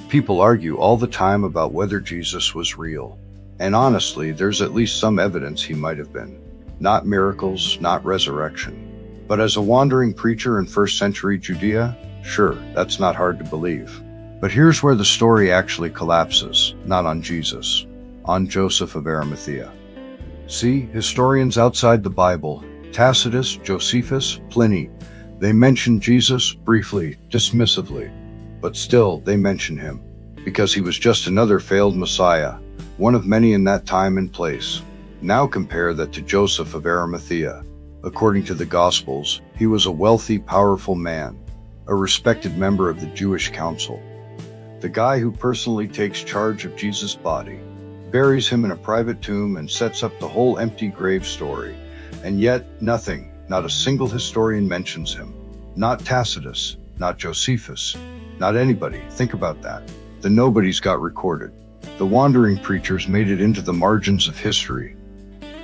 People argue all the time about whether Jesus was real. And honestly, there's at least some evidence he might have been. Not miracles, not resurrection. But as a wandering preacher in first century Judea, sure, that's not hard to believe. But here's where the story actually collapses, not on Jesus, on Joseph of Arimathea. See, historians outside the Bible, Tacitus, Josephus, Pliny, they mention Jesus briefly, dismissively. But still, they mention him, because he was just another failed Messiah, one of many in that time and place. Now compare that to Joseph of Arimathea. According to the Gospels, he was a wealthy, powerful man, a respected member of the Jewish council. The guy who personally takes charge of Jesus' body, buries him in a private tomb and sets up the whole empty grave story. And yet, nothing, not a single historian mentions him. Not Tacitus, not Josephus, not anybody. Think about that. The nobodies got recorded. The wandering preachers made it into the margins of history.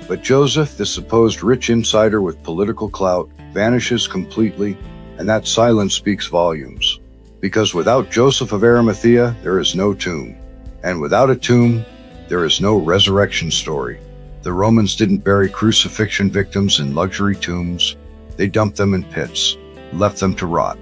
But Joseph, the supposed rich insider with political clout, vanishes completely, and that silence speaks volumes. Because without Joseph of Arimathea, there is no tomb. And without a tomb, there is no resurrection story. The Romans didn't bury crucifixion victims in luxury tombs. They dumped them in pits, left them to rot.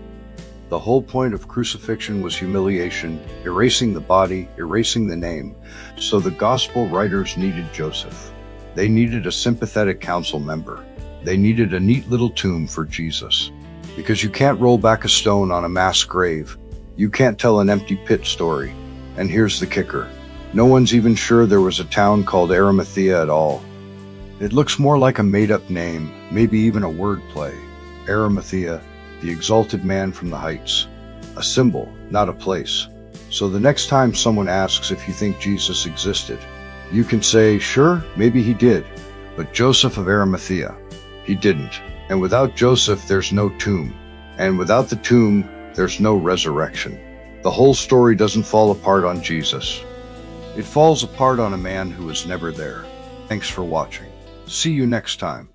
The whole point of crucifixion was humiliation, erasing the body, erasing the name. So the gospel writers needed Joseph. They needed a sympathetic council member. They needed a neat little tomb for Jesus. Because you can't roll back a stone on a mass grave. You can't tell an empty pit story. And here's the kicker. No one's even sure there was a town called Arimathea at all. It looks more like a made-up name, maybe even a wordplay. Arimathea, the exalted man from the heights. A symbol, not a place. So the next time someone asks if you think Jesus existed, you can say, sure, maybe he did, but Joseph of Arimathea, he didn't. And without Joseph, there's no tomb. And without the tomb, there's no resurrection. The whole story doesn't fall apart on Jesus. It falls apart on a man who was never there. Thanks for watching. See you next time.